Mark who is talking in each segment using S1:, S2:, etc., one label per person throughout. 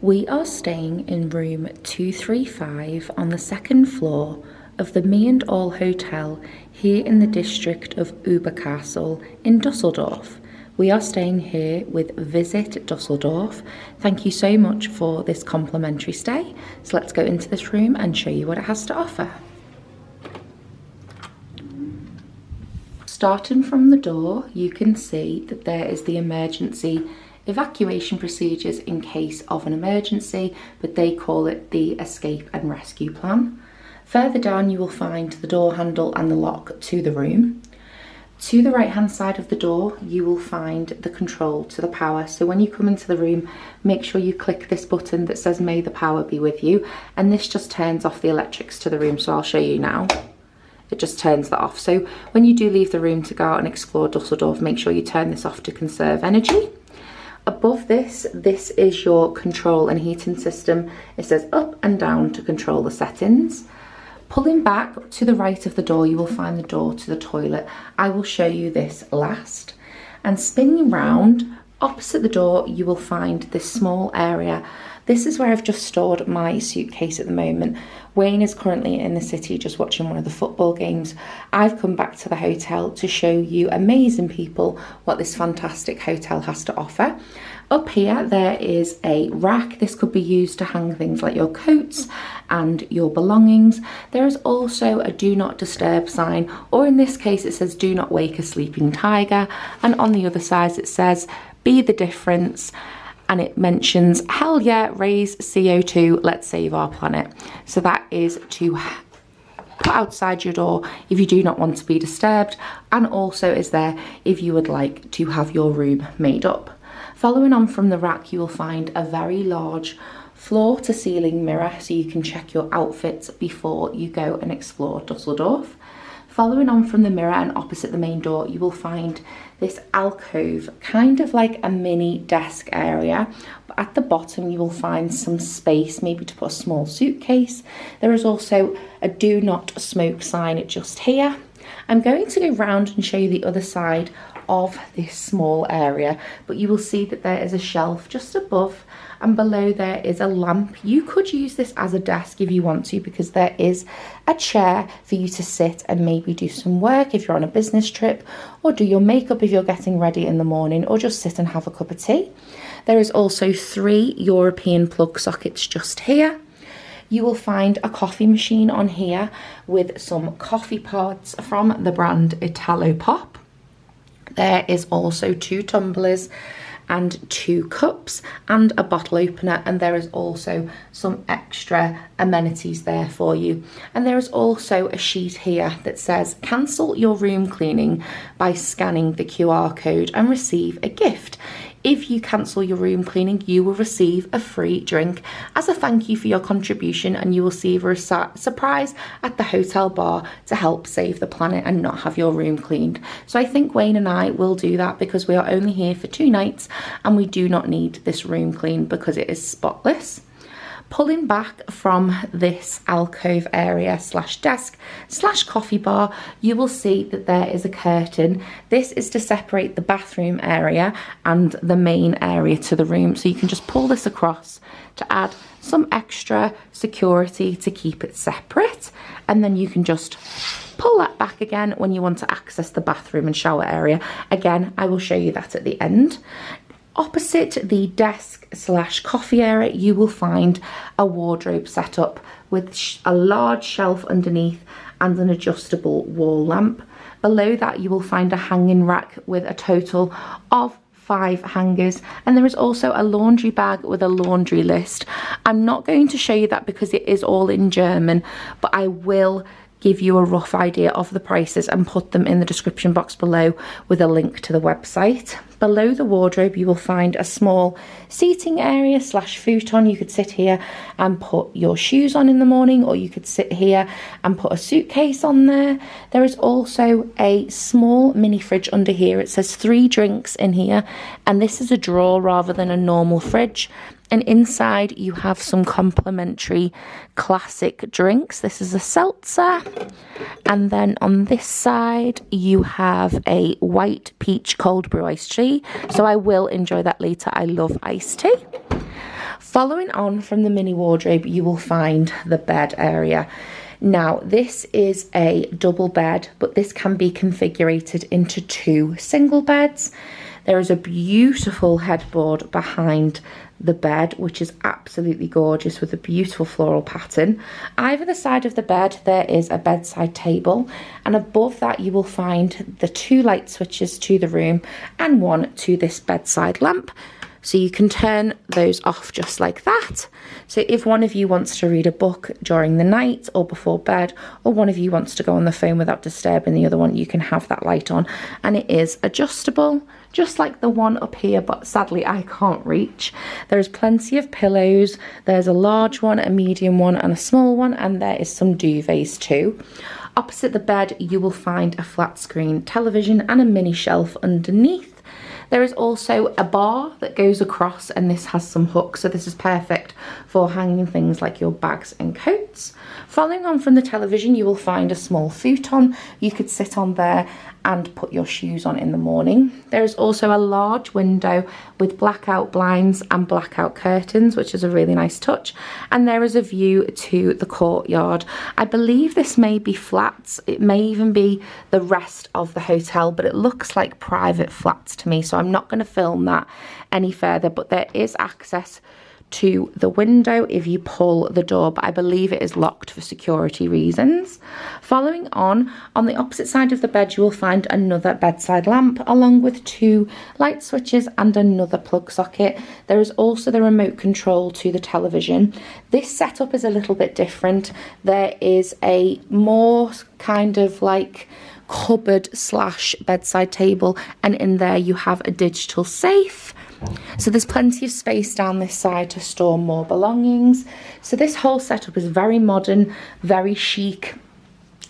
S1: We are staying in room 235 on the second floor of the Me and All Hotel here in the district of Oberkassel in Dusseldorf. We are staying here with Visit Dusseldorf. Thank you so much for this complimentary stay. So let's go into this room and show you what it has to offer. Starting from the door, you can see that there is the emergency evacuation procedures in case of an emergency, but they call it the escape and rescue plan. Further down you will find the door handle and the lock to the room. To the right hand side of the door you will find the control to the power. So when you come into the room, make sure you click this button that says may the power be with you, and this just turns off the electrics to the room. So I'll show you now. It just turns that off. So when you do leave the room to go out and explore Dusseldorf, make sure you turn this off to conserve energy. Above this is your control and heating system. It says up and down to control the settings. Pulling back to the right of the door, you will find the door to the toilet. I will show you this last. And spinning round, opposite the door, you will find this small area. This is where I've just stored my suitcase at the moment. Wayne is currently in the city just watching one of the football games. I've come back to the hotel to show you amazing people what this fantastic hotel has to offer. Up here there is a rack. This could be used to hang things like your coats and your belongings. There is also a do not disturb sign, or in this case it says do not wake a sleeping tiger, and on the other side it says be the difference. And it mentions, hell yeah, raise CO2, let's save our planet. So that is to put outside your door if you do not want to be disturbed, and also is there if you would like to have your room made up. Following on from the rack, you will find a very large floor to ceiling mirror so you can check your outfits before you go and explore Dusseldorf. Following on from the mirror and opposite the main door, you will find this alcove, kind of like a mini desk area. But at the bottom, you will find some space, maybe to put a small suitcase. There is also a do not smoke sign just here. I'm going to go round and show you the other side of this small area, but you will see that there is a shelf just above, and below there is a lamp. You could use this as a desk if you want to, because there is a chair for you to sit and maybe do some work if you're on a business trip, or do your makeup if you're getting ready in the morning, or just sit and have a cup of tea. There is also 3 European plug sockets just here. You will find a coffee machine on here with some coffee pods from the brand Italo Pop. There is also 2 tumblers and 2 cups and a bottle opener, and there is also some extra amenities there for you. And there is also a sheet here that says cancel your room cleaning by scanning the QR code and receive a gift. If you cancel your room cleaning, you will receive a free drink as a thank you for your contribution, and you will receive a surprise at the hotel bar to help save the planet and not have your room cleaned. So I think Wayne and I will do that, because we are only here for 2 nights and we do not need this room cleaned because it is spotless. Pulling back from this alcove area slash desk slash coffee bar, you will see that there is a curtain. This is to separate the bathroom area and the main area to the room. So you can just pull this across to add some extra security to keep it separate. And then you can just pull that back again when you want to access the bathroom and shower area. Again, I will show you that at the end. Opposite the desk slash coffee area, you will find a wardrobe set up with a large shelf underneath and an adjustable wall lamp. Below that, you will find a hanging rack with a total of 5 hangers, and there is also a laundry bag with a laundry list. I'm not going to show you that because it is all in German, but I will give you a rough idea of the prices and put them in the description box below with a link to the website. Below the wardrobe, you will find a small seating area slash futon. You could sit here and put your shoes on in the morning, or you could sit here and put a suitcase on there. There is also a small mini fridge under here. It says 3 drinks in here, and this is a drawer rather than a normal fridge. And inside you have some complimentary classic drinks. This is a seltzer. And then on this side you have a white peach cold brew iced tea. So I will enjoy that later. I love iced tea. Following on from the mini wardrobe, you will find the bed area. Now, this is a double bed, but this can be configured into 2 single beds. There is a beautiful headboard behind the bed, which is absolutely gorgeous with a beautiful floral pattern. Either the side of the bed, there is a bedside table, and above that you will find the 2 light switches to the room and 1 to this bedside lamp. So you can turn those off just like that. So if one of you wants to read a book during the night or before bed, or one of you wants to go on the phone without disturbing the other one, you can have that light on. And it is adjustable, just like the one up here, but sadly I can't reach. There's plenty of pillows. There's a large one, a medium one, and a small one, and there is some duvets too. Opposite the bed, you will find a flat screen television and a mini shelf underneath. There is also a bar that goes across, and this has some hooks, so this is perfect for hanging things like your bags and coats. Following on from the television, you will find a small futon. You could sit on there and put your shoes on in the morning. There is also a large window with blackout blinds and blackout curtains, which is a really nice touch. And there is a view to the courtyard. I believe this may be flats. It may even be the rest of the hotel, but it looks like private flats to me, so I'm not going to film that any further, but there is access to the window if you pull the door, but I believe it is locked for security reasons. Following on the opposite side of the bed, you will find another bedside lamp along with 2 light switches and another plug socket. There is also the remote control to the television. This setup is a little bit different. There is a more kind of like cupboard / bedside table, and in there you have a digital safe. So there's plenty of space down this side to store more belongings. So this whole setup is very modern, very chic.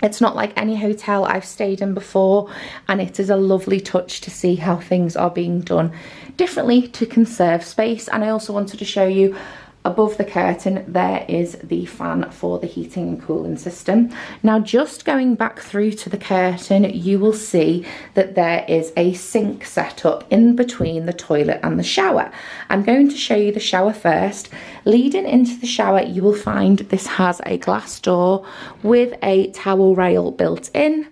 S1: It's not like any hotel I've stayed in before, and it is a lovely touch to see how things are being done differently to conserve space. And I also wanted to show you above the curtain, there is the fan for the heating and cooling system. Now, just going back through to the curtain, you will see that there is a sink set up in between the toilet and the shower. I'm going to show you the shower first. Leading into the shower, you will find this has a glass door with a towel rail built in.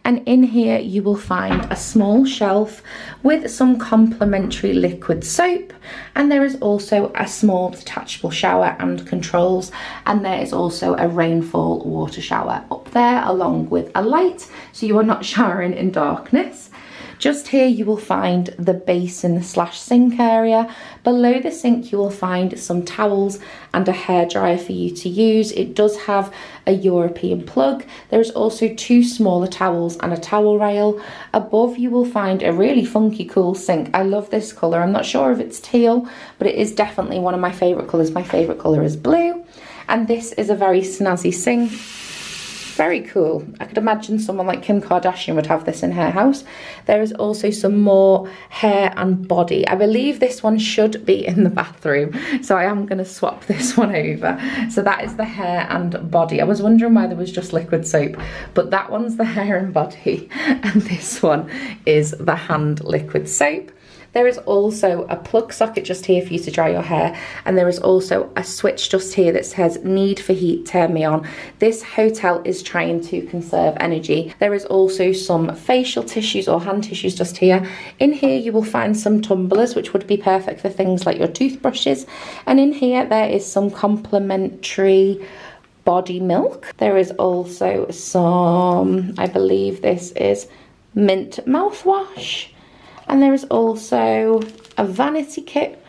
S1: And in here you will find a small shelf with some complimentary liquid soap, and there is also a small detachable shower and controls, and there is also a rainfall water shower up there along with a light, so you are not showering in darkness. Just here you will find the basin / sink area. Below the sink you will find some towels and a hairdryer for you to use. It does have a European plug. There's also 2 smaller towels and a towel rail. Above you will find a really funky cool sink. I love this colour. I'm not sure if it's teal, but it is definitely one of my favourite colours. My favourite colour is blue. And this is a very snazzy sink. Very cool. I could imagine someone like Kim Kardashian would have this in her house. There is also some more hair and body. I believe this one should be in the bathroom, so I am going to swap this one over. So that is the hair and body. I was wondering why there was just liquid soap, but that one's the hair and body, and this one is the hand liquid soap. There is also a plug socket just here for you to dry your hair, and there is also a switch just here that says need for heat, turn me on. This hotel is trying to conserve energy. There is also some facial tissues or hand tissues just here. In here you will find some tumblers, which would be perfect for things like your toothbrushes, and in here there is some complimentary body milk. There is also some, I believe this is mint mouthwash. And there is also a vanity kit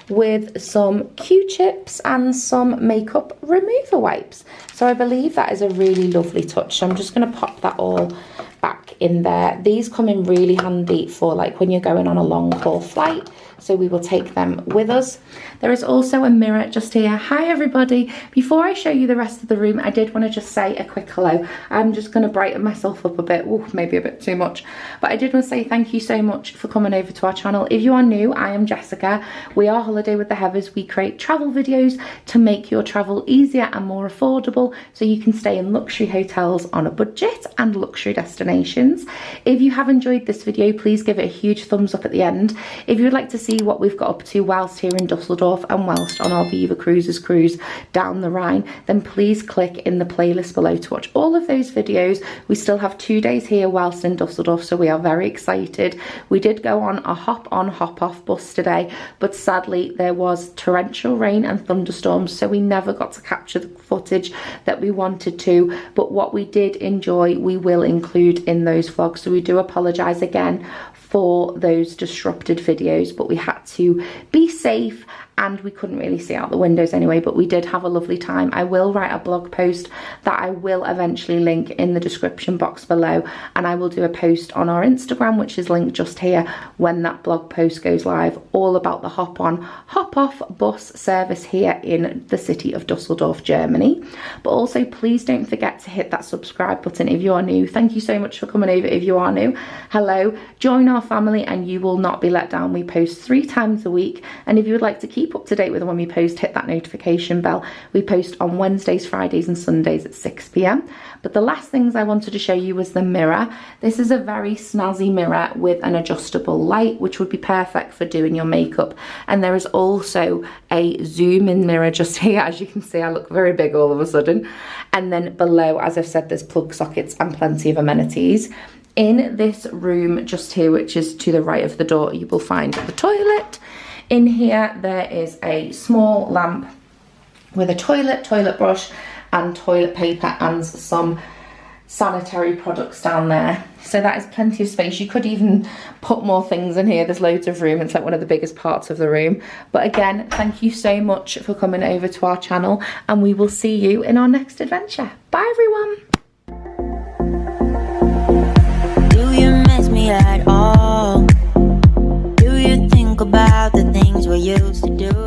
S1: with some Q-tips and some makeup remover wipes. So I believe that is a really lovely touch. So I'm just going to pop that all back in there. These come in really handy for like when you're going on a long haul flight. So we will take them with us. There is also a mirror just here. Hi everybody. Before I show you the rest of the room, I did want to just say a quick hello. I'm just going to brighten myself up a bit. Ooh, maybe a bit too much. But I did want to say thank you so much for coming over to our channel. If you are new, I am Jessica. We are Holiday with the Heathers. We create travel videos to make your travel easier and more affordable so you can stay in luxury hotels on a budget and luxury destinations. If you have enjoyed this video, please give it a huge thumbs up at the end. If you would like to see what we've got up to whilst here in Dusseldorf, Dusseldorf and whilst on our Viva Cruises cruise down the Rhine, then please click in the playlist below to watch all of those videos. We still have 2 days here whilst in Dusseldorf, so we are very excited. We did go on a hop-on, hop-off bus today, but sadly there was torrential rain and thunderstorms, so we never got to capture the footage that we wanted to, but what we did enjoy we will include in those vlogs, so we do apologise again for those disrupted videos, but we had to be safe and we couldn't really see out the windows anyway, but we did have a lovely time. I will write a blog post that I will eventually link in the description box below, and I will do a post on our Instagram, which is linked just here, when that blog post goes live, all about the hop-on, hop-off bus service here in the city of Dusseldorf, Germany. But also please don't forget to hit that subscribe button if you are new. Thank you so much for coming over if you are new. Hello, join our family and you will not be let down. We post 3 times a week, and if you would like to keep up to date with when we post, hit that notification bell. We post on Wednesdays, Fridays and Sundays at 6 p.m. But the last things I wanted to show you was the mirror. This is a very snazzy mirror with an adjustable light, which would be perfect for doing your makeup. And there is also a zoom in mirror just here. As you can see, I look very big all of a sudden. And then below, as I've said, there's plug sockets and plenty of amenities. In this room just here, which is to the right of the door, you will find the toilet. In here, there is a small lamp with a toilet brush and toilet paper and some sanitary products down there. So that is plenty of space. You could even put more things in here. There's loads of room. It's like one of the biggest parts of the room. But again, thank you so much for coming over to our channel, and we will see you in our next adventure. Bye everyone.
S2: Do you miss me at all? Do you think about the things we used to do?